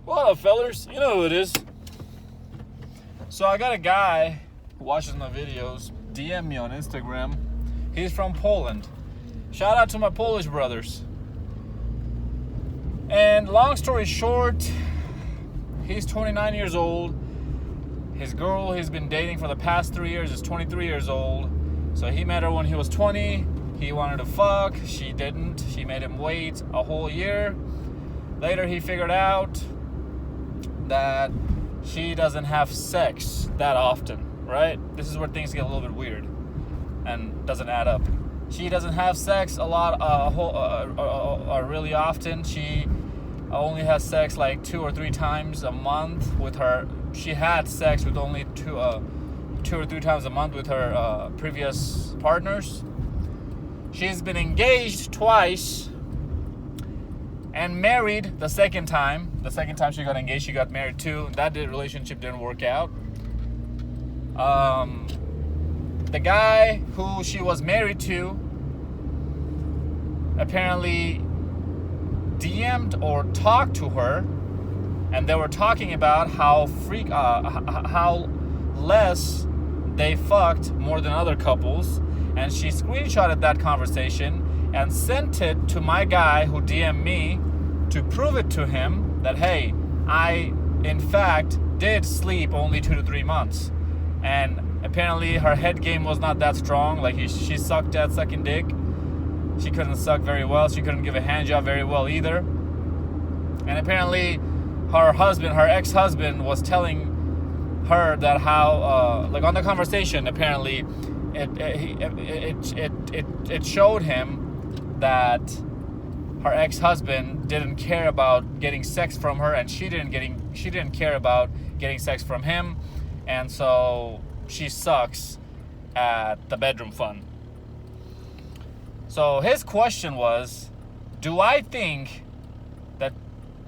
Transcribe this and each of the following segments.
What up, fellers? You know who it is. So I got a guy who watches my videos, DM me on Instagram. He's from Poland. Shout out to my Polish brothers. And long story short, he's 29 years old. His girl he's been dating for the past 3 years is 23 years old. So he met her when he was 20. He wanted to fuck. She didn't. She made him wait a whole year. Later he figured out that she doesn't have sex that often, right? This is where things get a little bit weird and doesn't add up. She doesn't have sex really often. She only has sex like 2 or 3 times a month with her. She had sex with only 2 or 3 times a month with her previous partners. She's been engaged twice and married the second time. The second time she got engaged, she got married too. That relationship didn't work out. The guy who she was married to apparently DM'd or talked to her, and they were talking about how less they fucked more than other couples, and she screenshotted that conversation and sent it to my guy who DM'd me to prove it to him that, hey, I in fact did sleep only 2 to 3 months. And apparently her head game was not that strong. Like she sucked at sucking dick. She couldn't suck very well. She couldn't give a hand job very well either. And apparently her ex-husband was telling her that how, like on the conversation, apparently it showed him that her ex-husband didn't care about getting sex from her, and she didn't care about getting sex from him, and so she sucks at the bedroom fun. So his question was, do I think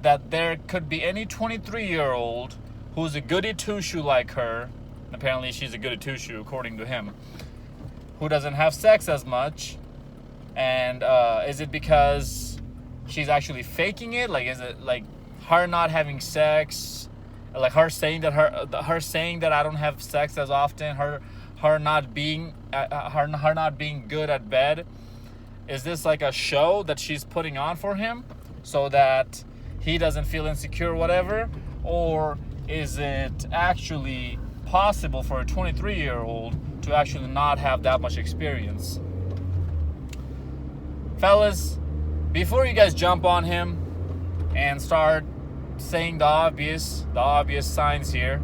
that there could be any 23-year-old who's a goody two-shoe like her? Apparently she's a goody two-shoe according to him, who doesn't have sex as much. And is it because she's actually faking it? Like, is it like her not having sex, like her saying that I don't have sex as often, her not being good at bed? Is this like a show that she's putting on for him so that he doesn't feel insecure or whatever? Or is it actually possible for a 23-year-old to actually not have that much experience? Fellas, before you guys jump on him and start saying the obvious signs here,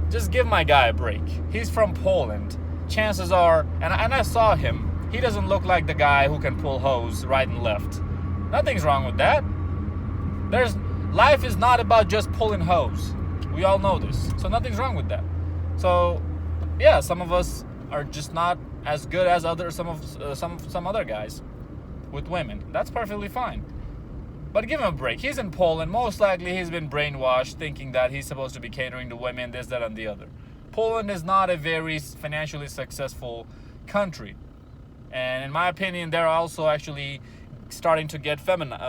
just give my guy a break. He's from Poland. Chances are, and I saw him, he doesn't look like the guy who can pull hose right and left. Nothing's wrong with that. Life is not about just pulling hose. We all know this. So nothing's wrong with that. So yeah, some of us are just not as good as some other guys with women. That's perfectly fine. But give him a break. He's in Poland. Most likely he's been brainwashed thinking that he's supposed to be catering to women, this, that, and the other. Poland is not a very financially successful country. And in my opinion, they're also actually starting to get feminine.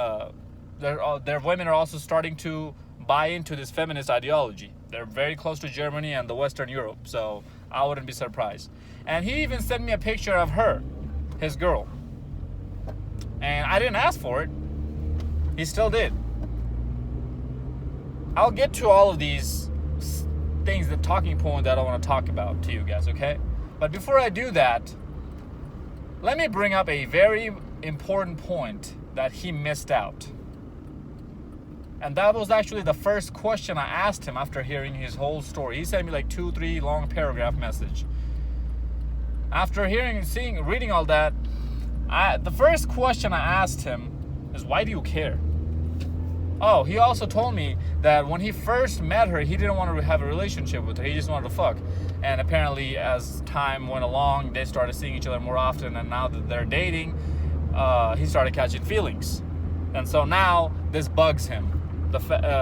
Their women are also starting to buy into this feminist ideology. They're very close to Germany and the Western Europe, so I wouldn't be surprised. And he even sent me a picture of her, his girl. And I didn't ask for it. He still did. I'll get to all of these things, the talking point that I want to talk about to you guys, okay? But before I do that, let me bring up a very important point that he missed out. And that was actually the first question I asked him after hearing his whole story. He sent me like 2-3 long paragraph message. After reading all that, the first question I asked him is, why do you care? Oh, he also told me that when he first met her, he didn't want to have a relationship with her. He just wanted to fuck. And apparently, as time went along, they started seeing each other more often. And now that they're dating, he started catching feelings. And so now this bugs him.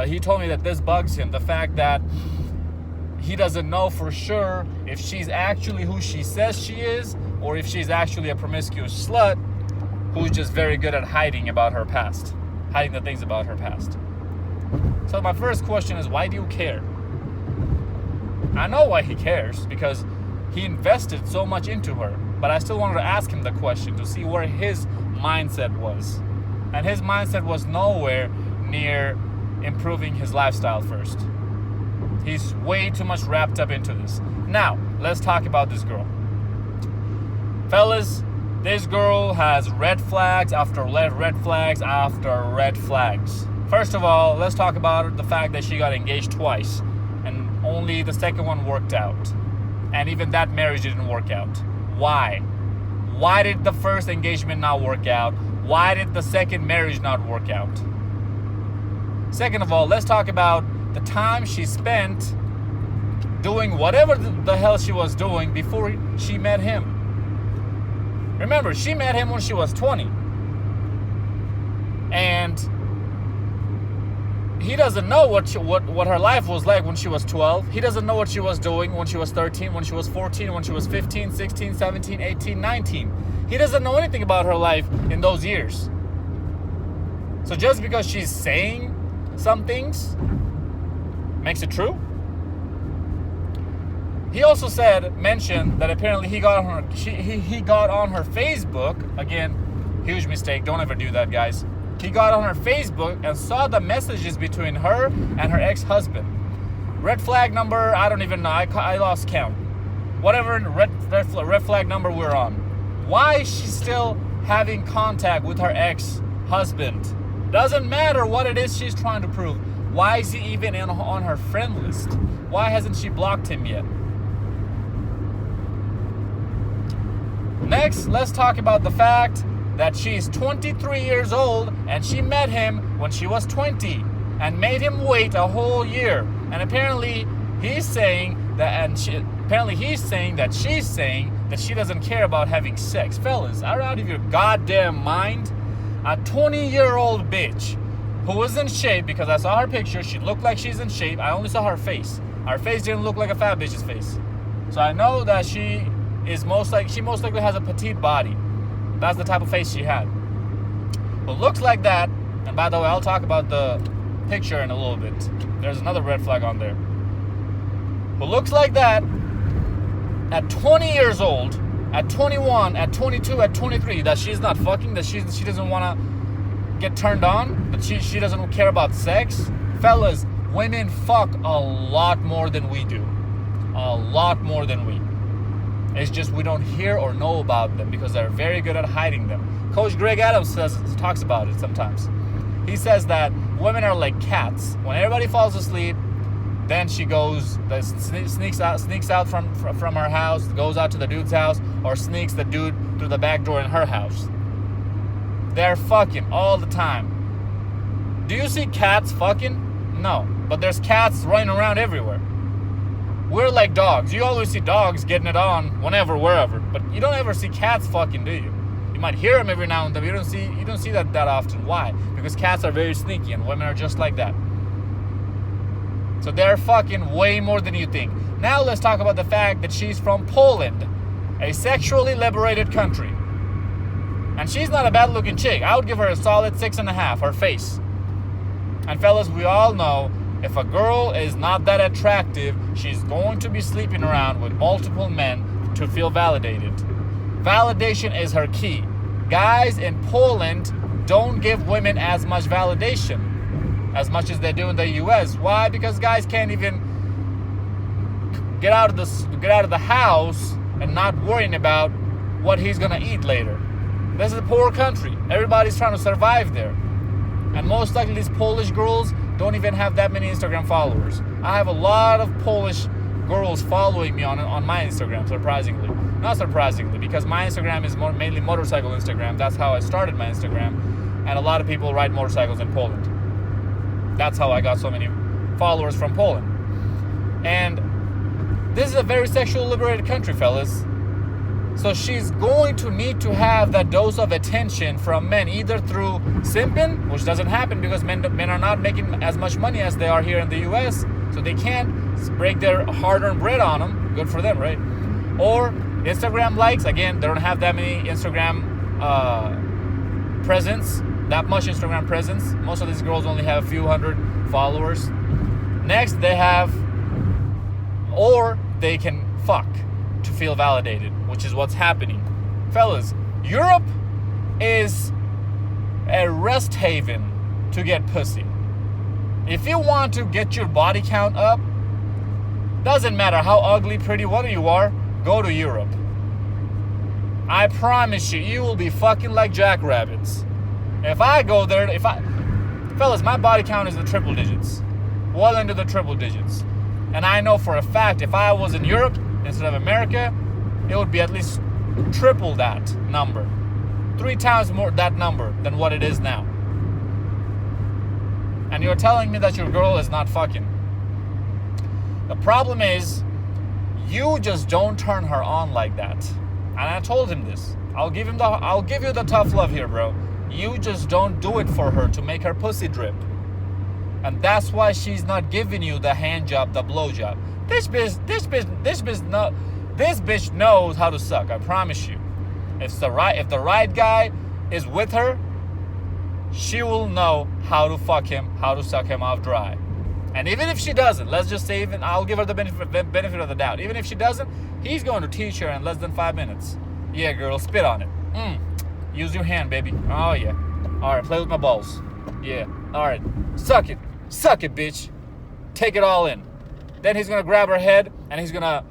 He told me that this bugs him. The fact that he doesn't know for sure if she's actually who she says she is, or if she's actually a promiscuous slut who's just very good at hiding the things about her past. So my first question is, why do you care? I know why he cares, because he invested so much into her. But I still wanted to ask him the question to see where his mindset was. And his mindset was nowhere near improving his lifestyle first. He's way too much wrapped up into this. Now, let's talk about this girl. Fellas, this girl has red flags after red flags after red flags. First of all, let's talk about the fact that she got engaged twice, and only the second one worked out. And even that marriage didn't work out. Why? Why did the first engagement not work out? Why did the second marriage not work out? Second of all, let's talk about the time she spent doing whatever the hell she was doing before she met him. Remember, she met him when she was 20. And he doesn't know what her life was like when she was 12. He doesn't know what she was doing when she was 13, when she was 14, when she was 15, 16, 17, 18, 19. He doesn't know anything about her life in those years. So just because she's saying some things makes it true? He also mentioned that apparently he got on her Facebook. Again, huge mistake. Don't ever do that, guys. He got on her Facebook and saw the messages between her and her ex-husband. Red flag number, I don't even know. I lost count. Whatever red flag number we're on. Why is she still having contact with her ex-husband? Doesn't matter what it is she's trying to prove. Why is he even on her friend list? Why hasn't she blocked him yet? Next, let's talk about the fact that she's 23 years old and she met him when she was 20 and made him wait a whole year. And apparently he's saying that she's saying that she doesn't care about having sex. Fellas, are out of your goddamn mind? A 20-year-old bitch who was in shape, because I saw her picture, she looked like she's in shape. I only saw her face. Her face didn't look like a fat bitch's face. So I know that she most likely has a petite body. That's the type of face she had. But looks like that, and by the way, I'll talk about the picture in a little bit. There's another red flag on there. But looks like that, at 20 years old, at 21, at 22, at 23, that she's not fucking, that she doesn't want to get turned on, that she doesn't care about sex. Fellas, women fuck a lot more than we do. A lot more than we. It's just we don't hear or know about them because they're very good at hiding them. Coach Greg Adams talks about it sometimes. He says that women are like cats. When everybody falls asleep, then she goes, sneaks out from her house, goes out to the dude's house, or sneaks the dude through the back door in her house. They're fucking all the time. Do you see cats fucking? No, but there's cats running around everywhere. We're like dogs. You always see dogs getting it on whenever, wherever, but you don't ever see cats fucking, do you? You might hear them every now and then, but you don't see that often. Why? Because cats are very sneaky and women are just like that. So they're fucking way more than you think. Now let's talk about the fact that she's from Poland, a sexually liberated country. And she's not a bad looking chick. I would give her a solid 6.5, her face. And fellas, we all know, if a girl is not that attractive, she's going to be sleeping around with multiple men to feel validated. Validation is her key. Guys in Poland don't give women as much validation as much as they do in the US. Why? Because guys can't even get out of the house and not worrying about what he's gonna eat later. This is a poor country. Everybody's trying to survive there. And most likely these Polish girls don't even have that many Instagram followers. I have a lot of Polish girls following me on my Instagram, surprisingly. Not surprisingly, because my Instagram is mainly motorcycle Instagram. That's how I started my Instagram. And a lot of people ride motorcycles in Poland. That's how I got so many followers from Poland. And this is a very sexually liberated country, fellas. So she's going to need to have that dose of attention from men, either through simping, which doesn't happen because men are not making as much money as they are here in the US, so they can't break their hard-earned bread on them. Good for them, right? Or Instagram likes. Again, they don't have that many Instagram presence, that much Instagram presence. Most of these girls only have a few hundred followers. Next, they have, or they can fuck to feel validated, which is what's happening. Fellas, Europe is a rest haven to get pussy. If you want to get your body count up, doesn't matter how ugly, pretty, whatever you are, go to Europe. I promise you, you will be fucking like jackrabbits. If I go there, fellas, my body count is the triple digits. Well into the triple digits. And I know for a fact, if I was in Europe instead of America, it would be at least triple that number. 3 times more that number than what it is now. And you're telling me that your girl is not fucking. The problem is, you just don't turn her on like that. And I told him this. I'll give you the tough love here, bro. You just don't do it for her to make her pussy drip. And that's why she's not giving you the hand job, the blow job. This bitch knows how to suck, I promise you. If the right guy is with her, she will know how to fuck him, how to suck him off dry. And even if she doesn't, let's just say, I'll give her the benefit of the doubt. Even if she doesn't, he's going to teach her in less than 5 minutes. Yeah, girl, spit on it. Use your hand, baby. Oh, yeah. All right, play with my balls. Yeah. All right. Suck it. Suck it, bitch. Take it all in. Then he's going to grab her head and he's going to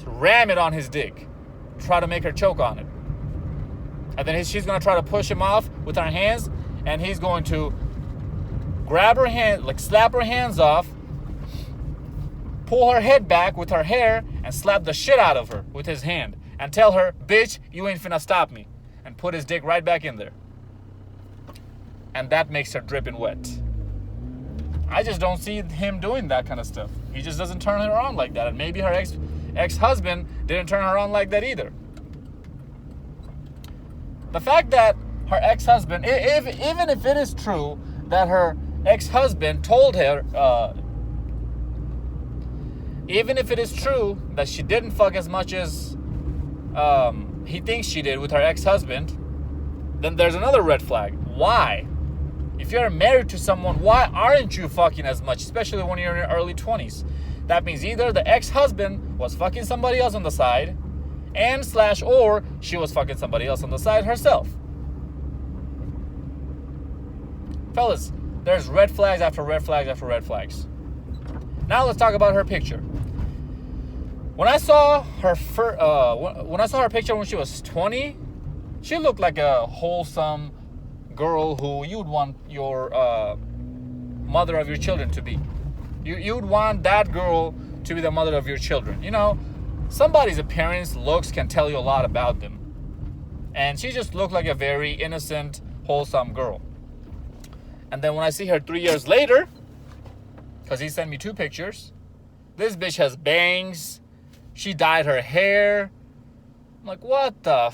ram it on his dick. Try to make her choke on it. And then she's going to try to push him off with her hands, and he's going to grab her hand, like slap her hands off, pull her head back with her hair, and slap the shit out of her with his hand. And tell her, bitch, you ain't finna stop me. And put his dick right back in there. And that makes her dripping wet. I just don't see him doing that kind of stuff. He just doesn't turn her on like that. And maybe her ex-husband didn't turn her on like that either. The fact that her ex-husband, even if it is true that her ex-husband told her, even if it is true that she didn't fuck as much as he thinks she did with her ex-husband, then there's another red flag. Why? If you're married to someone, why aren't you fucking as much, especially when you're in your early 20s? That means either the ex-husband was fucking somebody else on the side, or she was fucking somebody else on the side herself. Fellas, there's red flags after red flags after red flags. Now let's talk about her picture. When I saw her picture when she was 20, she looked like a wholesome girl who you'd want your mother of your children to be. You'd want that girl to be the mother of your children. You know, somebody's appearance, looks can tell you a lot about them. And she just looked like a very innocent, wholesome girl. And then when I see her 3 years later, because he sent me 2 pictures, this bitch has bangs. She dyed her hair. I'm like, what the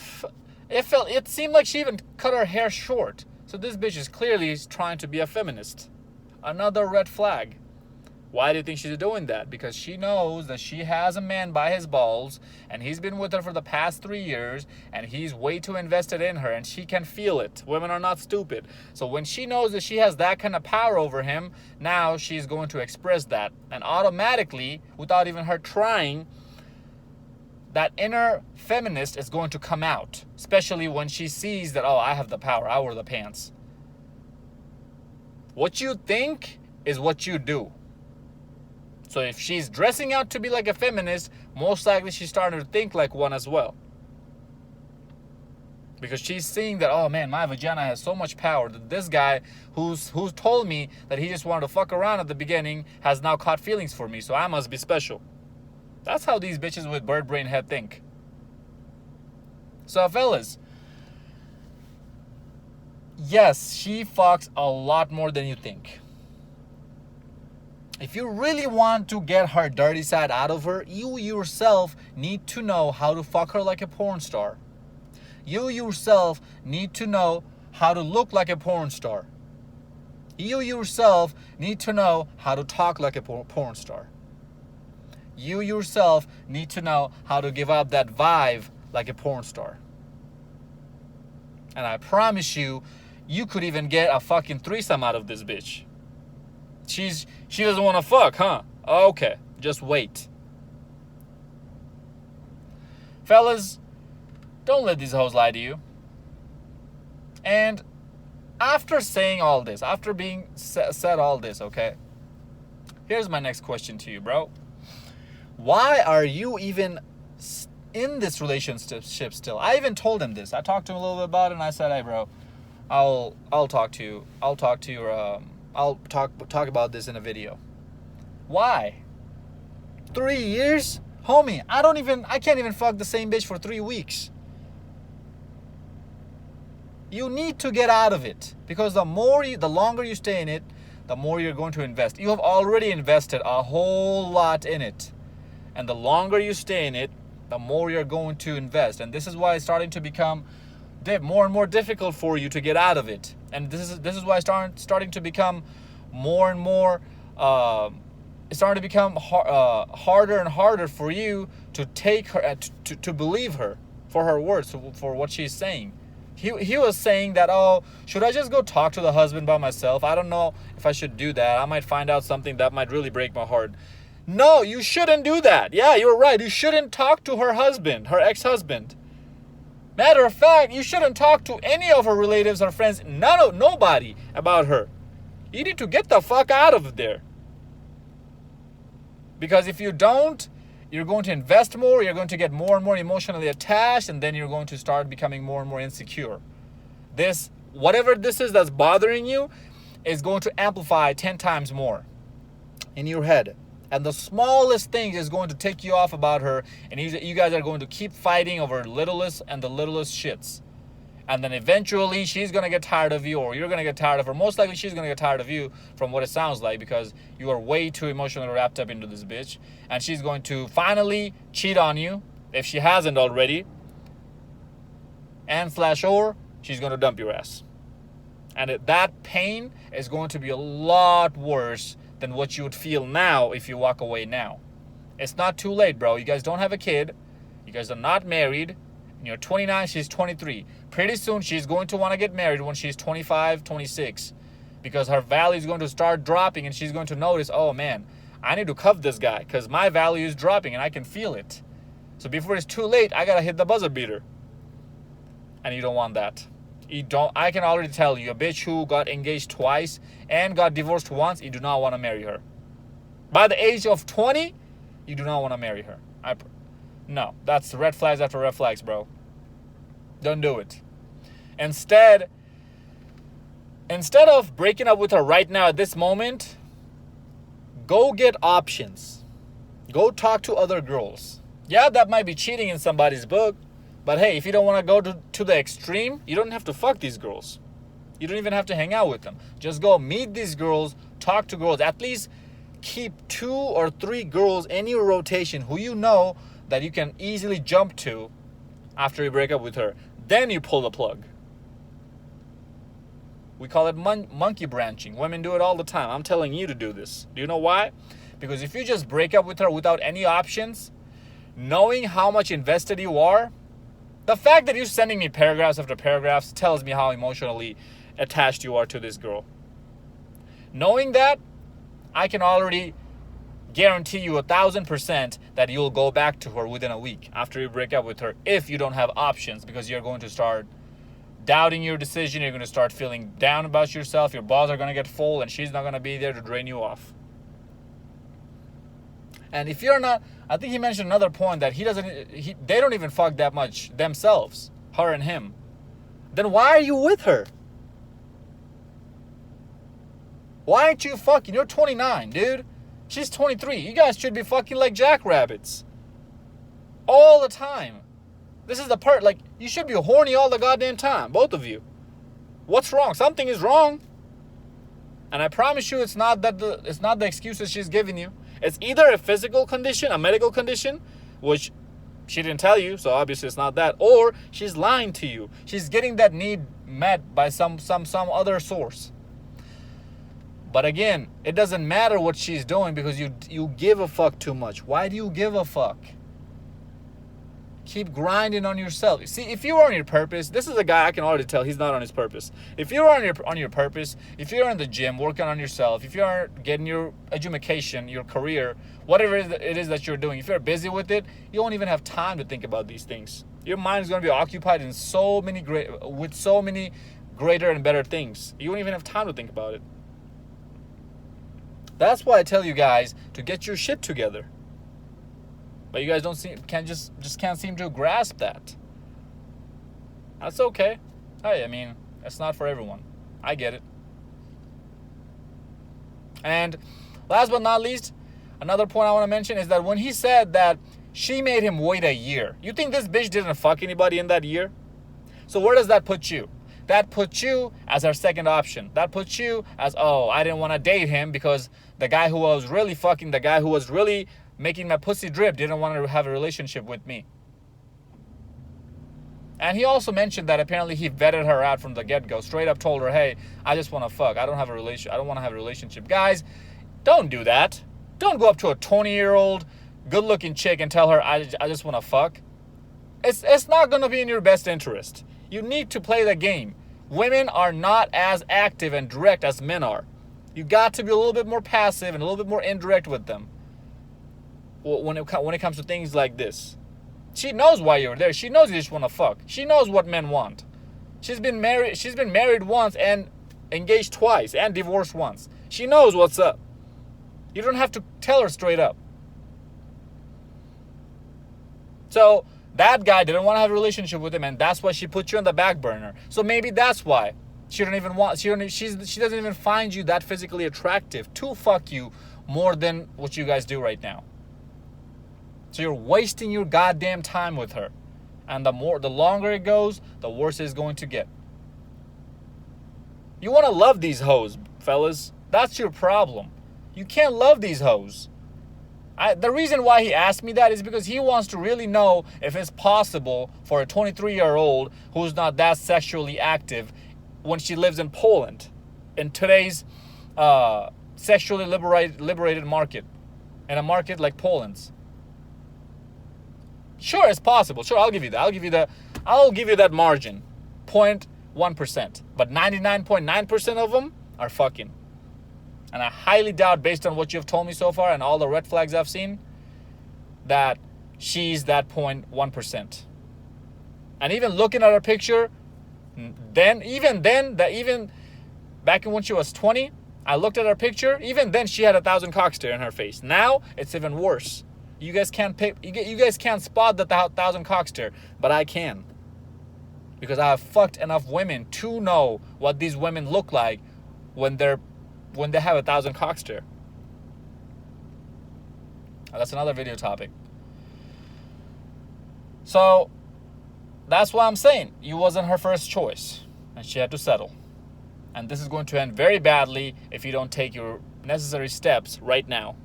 it seemed like she even cut her hair short. So this bitch is clearly trying to be a feminist. Another red flag. Why do you think she's doing that? Because she knows that she has a man by his balls, and he's been with her for the past 3 years, and he's way too invested in her, and she can feel it. Women are not stupid. So when she knows that she has that kind of power over him, now she's going to express that. And automatically, without even her trying, that inner feminist is going to come out. Especially when she sees that, oh, I have the power, I wear the pants. What you think is what you do. So if she's dressing out to be like a feminist, most likely she's starting to think like one as well. Because she's seeing that, oh man, my vagina has so much power that this guy who's told me that he just wanted to fuck around at the beginning has now caught feelings for me, so I must be special. That's how these bitches with bird brain head think. So fellas, yes, she fucks a lot more than you think. If you really want to get her dirty side out of her, you yourself need to know how to fuck her like a porn star. You yourself need to know how to look like a porn star. You yourself need to know how to talk like a porn star. You yourself need to know how to give up that vibe like a porn star. And I promise you, you could even get a fucking threesome out of this bitch. She doesn't want to fuck, huh? Okay, just wait. Fellas, don't let these hoes lie to you. And after saying all this, after being said all this, okay, here's my next question to you, bro. Why are you even in this relationship still? I even told him this. I talked to him a little bit about it, and I said, hey, bro, I'll talk to you. I'll talk about this in a video. Why? 3 years? Homie, I can't even fuck the same bitch for 3 weeks. You need to get out of it, because the longer you stay in it, the more you're going to invest. You have already invested a whole lot in it. And the longer you stay in it, the more you're going to invest. And this is why it's starting to become more and more difficult for you to get out of it. And this is why it's starting to become more and more it's starting to become harder and harder for you to take her to believe her for her words, for what she's saying. He was saying that, oh, should I just go talk to the husband by myself? I don't know if I should do that. I might find out something that might really break my heart. No, you shouldn't do that. Yeah, you're right. You shouldn't talk to her husband, her ex-husband. Matter of fact, you shouldn't talk to any of her relatives or friends, nobody about her. You need to get the fuck out of there. Because if you don't, you're going to invest more, you're going to get more and more emotionally attached, and then you're going to start becoming more and more insecure. Whatever this is that's bothering you, is going to amplify 10 times more in your head. And the smallest thing is going to take you off about her, and you guys are going to keep fighting over the littlest shits. And then eventually she's going to get tired of you, or you're going to get tired of her. Most likely she's going to get tired of you, from what it sounds like, because you are way too emotionally wrapped up into this bitch. And she's going to finally cheat on you, if she hasn't already. Or she's going to dump your ass. And that pain is going to be a lot worse than what you would feel now if you walk away now. It's not too late, bro. You guys don't have a kid. You guys are not married. And you're 29, she's 23. Pretty soon she's going to want to get married when she's 25, 26. Because her value is going to start dropping, and she's going to notice, oh man, I need to cuff this guy because my value is dropping and I can feel it. So before it's too late, I got to hit the buzzer beater. And you don't want that. I can already tell you, a bitch who got engaged twice and got divorced once, you do not want to marry her. By the age of 20, you do not want to marry her. No, that's red flags after red flags, bro. Don't do it. Instead of breaking up with her right now at this moment, go get options. Go talk to other girls. Yeah, that might be cheating in somebody's book. But hey, if you don't want to go to the extreme, you don't have to fuck these girls. You don't even have to hang out with them. Just go meet these girls, talk to girls. At least keep 2 or 3 girls in your rotation who you know that you can easily jump to after you break up with her. Then you pull the plug. We call it monkey branching. Women do it all the time. I'm telling you to do this. Do you know why? Because if you just break up with her without any options, knowing how much invested you are, the fact that you're sending me paragraphs after paragraphs tells me how emotionally attached you are to this girl. Knowing that, I can already guarantee you 1,000% that you'll go back to her within a week after you break up with her, if you don't have options, because you're going to start doubting your decision. You're going to start feeling down about yourself. Your balls are going to get full, and she's not going to be there to drain you off. And if you're not, I think he mentioned another point that they don't even fuck that much themselves, her and him. Then why are you with her? Why aren't you fucking? You're 29, dude. She's 23. You guys should be fucking like jackrabbits. All the time. This is the part, like, you should be horny all the goddamn time, both of you. What's wrong? Something is wrong. And I promise you, it's not the excuses she's giving you. It's either a physical condition, a medical condition, which she didn't tell you, so obviously it's not that, or she's lying to you. She's getting that need met by some other source. But again, it doesn't matter what she's doing, because you give a fuck too much. Why do you give a fuck? Keep grinding on yourself. See, if you're on your purpose, this is a guy I can already tell he's not on his purpose. If you're on your purpose, if you're in the gym working on yourself, if you're getting your education, your career, whatever it is that you're doing, if you're busy with it, you won't even have time to think about these things. Your mind is going to be occupied in so many greater and better things. You won't even have time to think about it. That's why I tell you guys to get your shit together. But you guys can't seem to grasp that. That's okay. Hey, I mean, it's not for everyone. I get it. And last but not least, another point I want to mention is that when he said that she made him wait a year, you think this bitch didn't fuck anybody in that year? So where does that put you? That puts you as our second option. That puts you as, oh, I didn't want to date him because the guy who was really fucking, the guy who was really making my pussy drip didn't want to have a relationship with me. And he also mentioned that apparently he vetted her out from the get-go. Straight up told her, hey, I just want to fuck. I don't want to have a relationship. Guys, don't do that. Don't go up to a 20-year-old good-looking chick and tell her, I just want to fuck. It's not going to be in your best interest. You need to play the game. Women are not as active and direct as men are. You got to be a little bit more passive and a little bit more indirect with them. When it comes to things like this. She knows why you're there. She knows you just want to fuck. She knows what men want. She's been married once and engaged twice and divorced once. She knows what's up. You don't have to tell her straight up. So that guy didn't want to have a relationship with him, and that's why she put you on the back burner. So maybe that's why she doesn't even find you that physically attractive to fuck you more than what you guys do right now. So you're wasting your goddamn time with her. And the longer it goes, the worse it's going to get. You want to love these hoes, fellas. That's your problem. You can't love these hoes. The reason why he asked me that is because he wants to really know if it's possible for a 23-year-old who's not that sexually active when she lives in Poland, in today's sexually liberated market, in a market like Poland's. Sure, it's possible. Sure, I'll give you that. I'll give you that margin, 0.1%. But 99.9% of them are fucking. And I highly doubt, based on what you've told me so far and all the red flags I've seen, that she's that 0.1%. And even looking at her picture, even back when she was 20, I looked at her picture. Even then, she had 1,000 cocks there in her face. Now it's even worse. You guys can't spot the 1,000 cocks there, but I can, because I have fucked enough women to know what these women look like when they have 1,000 cocks there. That's another video topic. So that's why I'm saying you wasn't her first choice, and she had to settle. And this is going to end very badly if you don't take your necessary steps right now.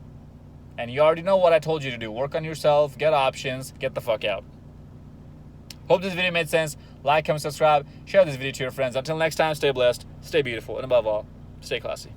And you already know what I told you to do. Work on yourself, get options, get the fuck out. Hope this video made sense. Like, comment, subscribe, share this video to your friends. Until next time, stay blessed, stay beautiful, and above all, stay classy.